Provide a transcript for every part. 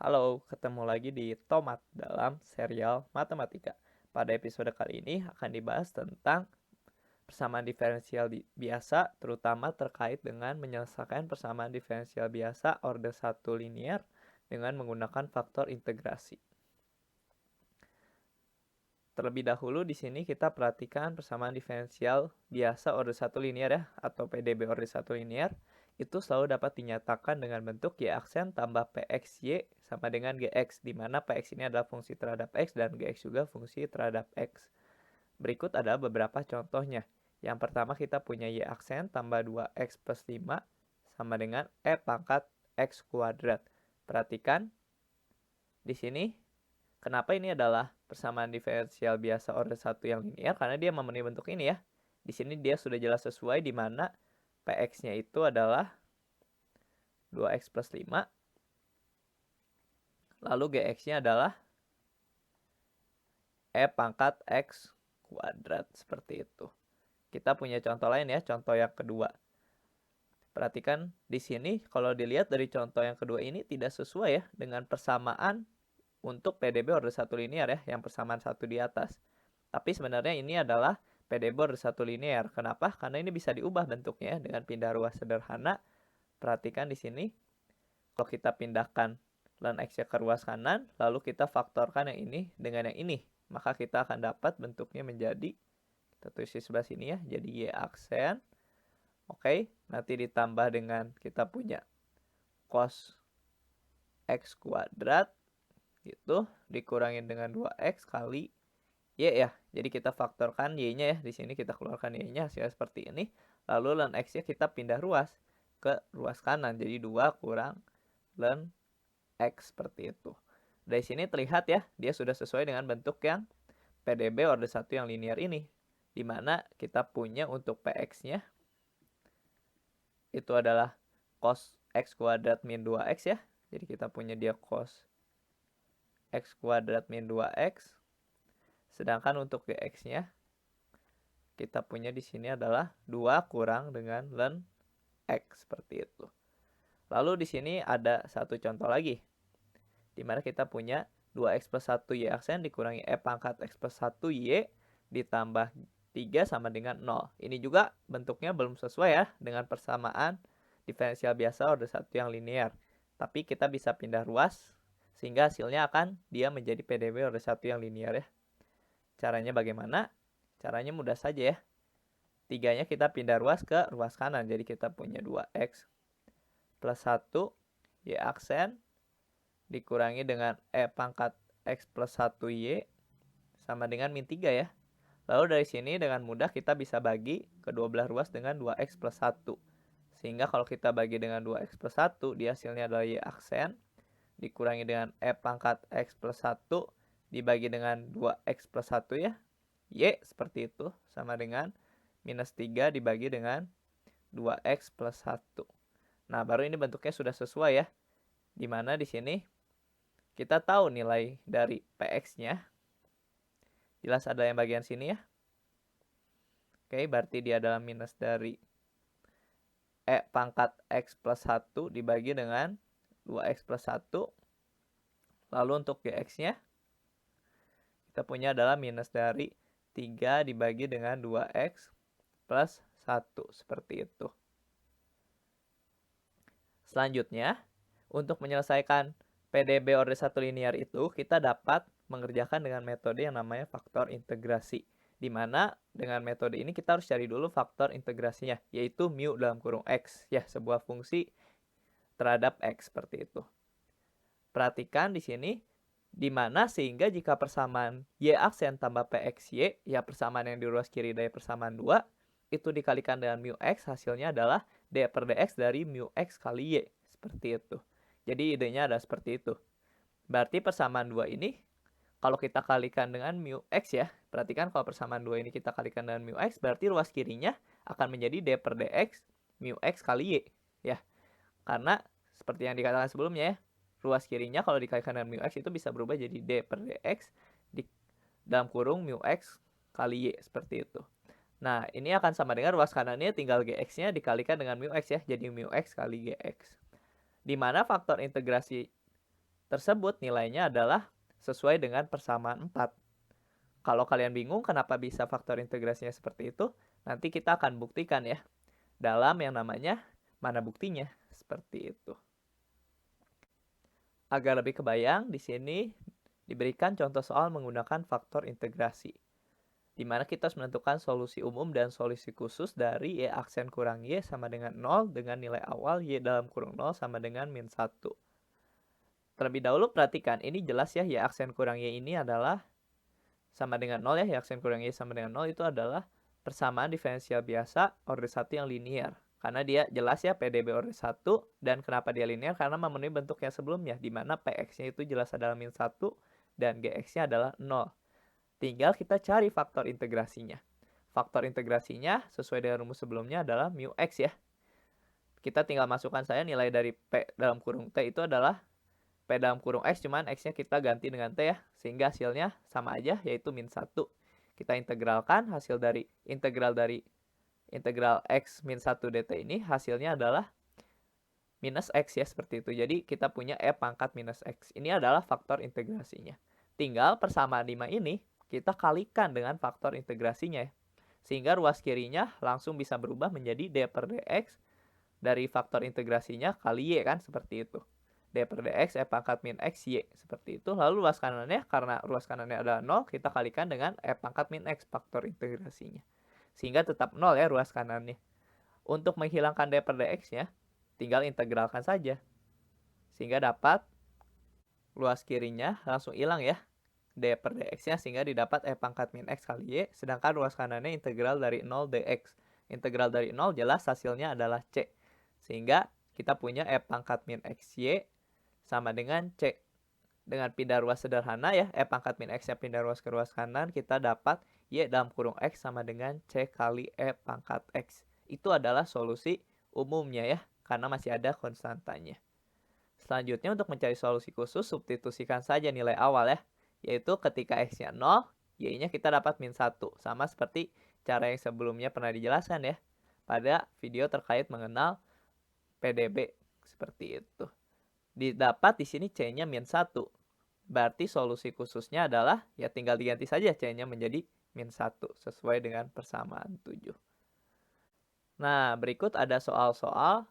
Halo, ketemu lagi di Tomat dalam serial Matematika. Pada episode kali ini akan dibahas tentang persamaan diferensial biasa, terutama terkait dengan menyelesaikan persamaan diferensial biasa order 1 linear dengan menggunakan faktor integrasi. Terlebih dahulu di sini kita perhatikan persamaan diferensial biasa order 1 linear ya, atau PDB order 1 linear. Itu selalu dapat dinyatakan dengan bentuk y aksen tambah pxy sama dengan gx, di mana px ini adalah fungsi terhadap x dan gx juga fungsi terhadap x. Berikut adalah beberapa contohnya. Yang pertama kita punya y aksen tambah 2x plus 5 sama dengan e pangkat x kuadrat. Perhatikan di sini kenapa ini adalah persamaan diferensial biasa order 1 yang linear, karena dia memenuhi bentuk ini ya. Di sini dia sudah jelas sesuai, di mana px-nya itu adalah 2x plus 5. Lalu gx-nya adalah e pangkat x kuadrat, seperti itu. Kita punya contoh lain ya, contoh yang kedua. Perhatikan di sini, kalau dilihat dari contoh yang kedua ini tidak sesuai ya dengan persamaan untuk PDB order 1 linear ya, yang persamaan satu di atas. Tapi sebenarnya ini adalah PDB order 1 linear. Kenapa? Karena ini bisa diubah bentuknya dengan pindah ruas sederhana. Perhatikan di sini, kalau kita pindahkan ln x-nya ke ruas kanan, lalu kita faktorkan yang ini dengan yang ini, maka kita akan dapat bentuknya menjadi, kita tulis di sebelah sini ya, jadi y aksen. Oke, nanti ditambah dengan kita punya cos x kuadrat gitu, dikurangin dengan 2x kali y ya. Jadi kita faktorkan y-nya ya. Di sini kita keluarkan y-nya, hasilnya seperti ini. Lalu ln x-nya kita pindah ruas ke ruas kanan. Jadi 2 kurang ln x, seperti itu. Dari sini terlihat ya, dia sudah sesuai dengan bentuk yang PDB order 1 yang linear ini. Dimana kita punya untuk px-nya itu adalah cos x kuadrat min 2x ya. Jadi kita punya dia cos x kuadrat min 2x. Sedangkan untuk gx-nya kita punya di sini adalah 2 kurang dengan ln x, seperti itu. Lalu di sini ada satu contoh lagi, di mana kita punya 2x plus 1 y aksen dikurangi e pangkat x plus 1 y ditambah 3 sama dengan 0. Ini juga bentuknya belum sesuai ya dengan persamaan diferensial biasa order 1 yang linear. Tapi kita bisa pindah ruas sehingga hasilnya akan dia menjadi PDB order 1 yang linear ya. Caranya bagaimana? Caranya mudah saja ya. 3-nya kita pindah ruas ke ruas kanan. Jadi kita punya 2x plus 1 y aksen dikurangi dengan e pangkat x plus 1 y sama dengan min 3 ya. Lalu dari sini dengan mudah kita bisa bagi kedua belah ruas dengan 2x plus 1. Sehingga kalau kita bagi dengan 2x plus 1, dia hasilnya adalah y aksen dikurangi dengan e pangkat x plus 1 dibagi dengan 2x plus 1 ya. Y seperti itu sama dengan minus 3 dibagi dengan 2x plus 1. Nah, baru ini bentuknya sudah sesuai ya. Dimana di sini kita tahu nilai dari px-nya. Jelas ada yang bagian sini ya. Oke, berarti dia adalah minus dari e pangkat x plus 1 dibagi dengan 2x plus 1. Lalu untuk gx-nya kita punya adalah minus dari 3 dibagi dengan 2x plus 1. Seperti itu. Selanjutnya, untuk menyelesaikan PDB order 1 linear itu, kita dapat mengerjakan dengan metode yang namanya faktor integrasi. Di mana dengan metode ini kita harus cari dulu faktor integrasinya, yaitu mu dalam kurung x. Ya, sebuah fungsi terhadap x, seperti itu. Perhatikan di sini, di mana sehingga jika persamaan y aksen tambah pxy, ya persamaan yang di ruas kiri dari persamaan 2, itu dikalikan dengan mu x, hasilnya adalah d per dx dari mu x kali y. Seperti itu. Jadi idenya ada seperti itu. Berarti persamaan 2 ini, kalau kita kalikan dengan mu x ya, perhatikan kalau persamaan 2 ini kita kalikan dengan mu x, berarti ruas kirinya akan menjadi d per dx mu x kali y. Ya, karena seperti yang dikatakan sebelumnya ya, ruas kirinya kalau dikalikan dengan mu x itu bisa berubah jadi d per dx di dalam kurung mu x kali y, seperti itu. Nah, ini akan sama dengan ruas kanannya tinggal gx-nya dikalikan dengan mu x ya, jadi mu x kali gx. Di mana faktor integrasi tersebut nilainya adalah sesuai dengan persamaan 4. Kalau kalian bingung kenapa bisa faktor integrasinya seperti itu, nanti kita akan buktikan ya dalam yang namanya mana buktinya, seperti itu. Agar lebih kebayang, di sini diberikan contoh soal menggunakan faktor integrasi, di mana kita harus menentukan solusi umum dan solusi khusus dari Y aksen kurang Y sama dengan 0 dengan nilai awal Y dalam kurung 0 sama dengan min 1. Terlebih dahulu perhatikan, ini jelas ya Y aksen kurang Y ini adalah sama dengan 0 ya, Y aksen kurang Y sama dengan 0 itu adalah persamaan diferensial biasa order 1 yang linear. Karena dia jelas ya PDB order 1, dan kenapa dia linear? Karena memenuhi bentuk yang sebelumnya, di mana PX-nya itu jelas adalah min 1 dan GX-nya adalah 0. Tinggal kita cari faktor integrasinya. Faktor integrasinya sesuai dengan rumus sebelumnya adalah mu X ya. Kita tinggal masukkan saja nilai dari P dalam kurung T itu adalah P dalam kurung X, cuman X-nya kita ganti dengan T ya, sehingga hasilnya sama aja, yaitu min 1. Kita integralkan, hasil dari integral X min 1 dt ini hasilnya adalah minus X ya, seperti itu. Jadi kita punya E pangkat minus X. Ini adalah faktor integrasinya. Tinggal persamaan 5 ini kita kalikan dengan faktor integrasinya ya. Sehingga ruas kirinya langsung bisa berubah menjadi D per dx dari faktor integrasinya kali Y kan, seperti itu. D per dx E pangkat min X Y, seperti itu. Lalu ruas kanannya, karena ruas kanannya adalah 0, kita kalikan dengan E pangkat min X faktor integrasinya. Sehingga tetap 0 ya ruas kanannya. Untuk menghilangkan D per dx-nya, tinggal integralkan saja. Sehingga dapat luas kirinya langsung hilang ya D per dx-nya, sehingga didapat E pangkat min X kali Y. Sedangkan ruas kanannya integral dari 0 dx. Integral dari 0 jelas hasilnya adalah C. Sehingga kita punya E pangkat min XY sama dengan C. Dengan pindah ruas sederhana ya, E pangkat min X-nya pindah ruas ke ruas kanan, kita dapat Y dalam kurung X sama dengan C kali E pangkat X. Itu adalah solusi umumnya ya, karena masih ada konstantanya. Selanjutnya untuk mencari solusi khusus, substitusikan saja nilai awal ya. Yaitu ketika X-nya 0, Y-nya kita dapat min 1. Sama seperti cara yang sebelumnya pernah dijelaskan ya, pada video terkait mengenal PDB, seperti itu. Didapat di sini C-nya min 1. Berarti solusi khususnya adalah ya tinggal diganti saja C-nya menjadi min 1 sesuai dengan persamaan 7. Nah, berikut ada soal-soal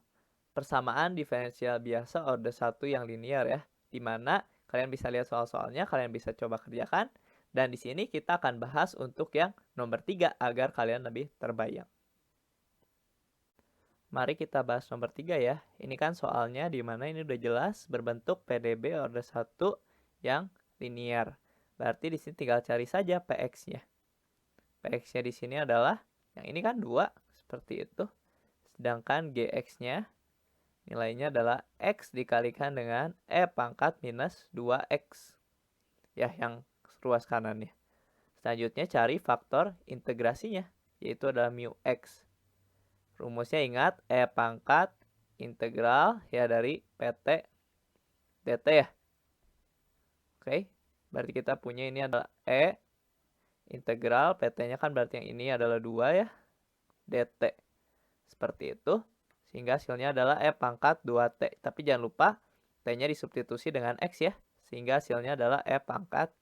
persamaan diferensial biasa order 1 yang linear ya. Di mana kalian bisa lihat soal-soalnya, kalian bisa coba kerjakan. Dan di sini kita akan bahas untuk yang nomor 3 agar kalian lebih terbayang. Mari kita bahas nomor 3 ya. Ini kan soalnya di mana ini udah jelas berbentuk PDB order 1 yang linear. Berarti di sini tinggal cari saja PX-nya. PX-nya di sini adalah yang ini kan 2, seperti itu. Sedangkan GX-nya nilainya adalah X dikalikan dengan E pangkat minus 2X. Ya, yang ruas kanannya. Selanjutnya cari faktor integrasinya, yaitu adalah mu X. Rumusnya ingat, E pangkat integral ya dari PT dt ya. Oke, berarti kita punya ini adalah E integral, PT-nya kan berarti yang ini adalah 2 ya, dt. Seperti itu, sehingga hasilnya adalah E pangkat 2T. Tapi jangan lupa, T-nya disubstitusi dengan X ya, sehingga hasilnya adalah E pangkat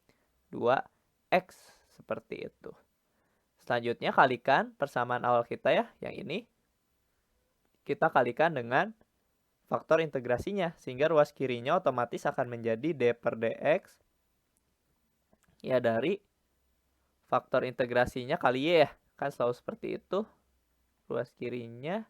2X, seperti itu. Selanjutnya kalikan persamaan awal kita ya, yang ini. Kita kalikan dengan faktor integrasinya, sehingga ruas kirinya otomatis akan menjadi D per dx ya dari faktor integrasinya kali Y ya, kan selalu seperti itu. Ruas kirinya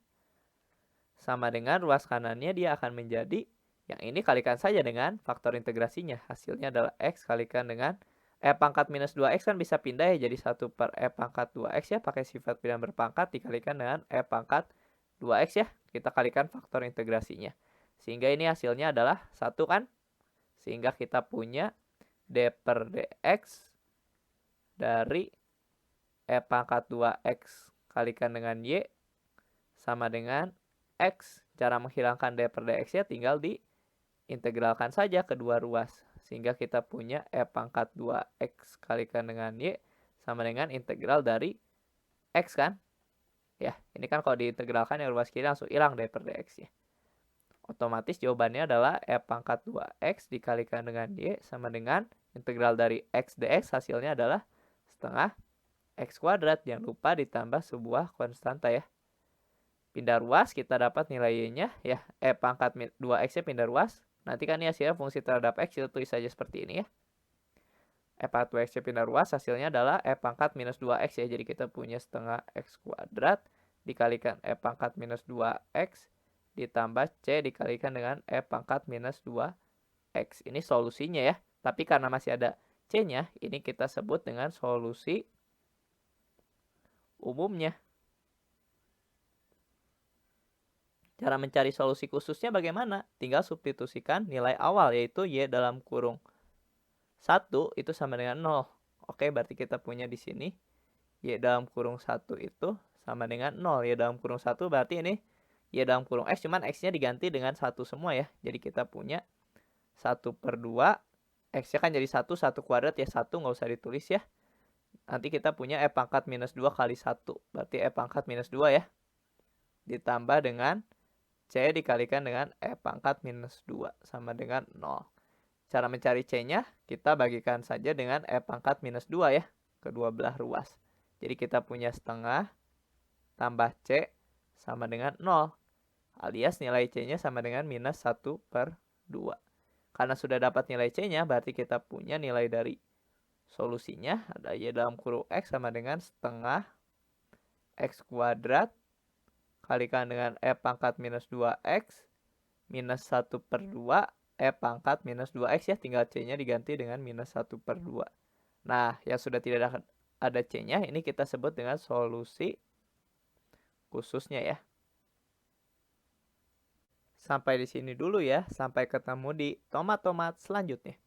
sama dengan ruas kanannya, dia akan menjadi yang ini kalikan saja dengan faktor integrasinya, hasilnya adalah X kalikan dengan E pangkat minus 2X kan bisa pindah ya jadi 1 per E pangkat 2X ya, pakai sifat bilangan berpangkat dikalikan dengan E pangkat 2X ya, kita kalikan faktor integrasinya. Sehingga ini hasilnya adalah 1 kan? Sehingga kita punya D per dx dari E pangkat 2X kalikan dengan Y sama dengan X. Cara menghilangkan D per dx-nya tinggal diintegralkan saja kedua ruas. Sehingga kita punya E pangkat 2X kalikan dengan Y sama dengan integral dari X kan? Ya, ini kan kalau diintegralkan yang ruas kiri langsung hilang D per dx-nya. Otomatis jawabannya adalah E pangkat 2X dikalikan dengan Y sama dengan integral dari X dx hasilnya adalah setengah X kuadrat. Jangan lupa ditambah sebuah konstanta ya. Pindah ruas kita dapat nilai Y-nya ya. E pangkat 2X-nya pindah ruas. Nanti kan ini hasilnya fungsi terhadap X, kita tulis saja seperti ini ya. E pangkat 2X pindah ruas hasilnya adalah E pangkat minus 2X ya. Jadi kita punya setengah X kuadrat dikalikan E pangkat minus 2X ditambah C dikalikan dengan E pangkat minus 2X. Ini solusinya ya. Tapi karena masih ada C-nya, ini kita sebut dengan solusi umumnya. Cara mencari solusi khususnya bagaimana? Tinggal substitusikan nilai awal, yaitu Y dalam kurung 1 itu sama dengan 0. Oke, berarti kita punya di sini Y dalam kurung 1 itu sama dengan 0. Y dalam kurung 1 berarti ini Y dalam kurung X, cuman X-nya diganti dengan 1 semua ya. Jadi kita punya 1/2. X-nya kan jadi 1 kuadrat ya, 1 nggak usah ditulis ya. Nanti kita punya E pangkat minus 2 kali 1. Berarti E pangkat minus 2 ya. Ditambah dengan C dikalikan dengan E pangkat minus 2 sama dengan 0. Cara mencari C-nya, kita bagikan saja dengan E pangkat minus 2 ya. Kedua belah ruas. Jadi kita punya setengah tambah C sama dengan 0. Alias nilai C-nya sama dengan minus 1/2. Karena sudah dapat nilai C-nya, berarti kita punya nilai dari solusinya. Ada Y dalam kurung X sama dengan setengah X kuadrat kalikan dengan E pangkat minus 2X minus 1/2 E pangkat minus 2X ya. Tinggal C-nya diganti dengan minus 1/2. Nah, yang sudah tidak ada C-nya, ini kita sebut dengan solusi khususnya ya. Sampai di sini dulu ya. Sampai ketemu di tomat-tomat selanjutnya.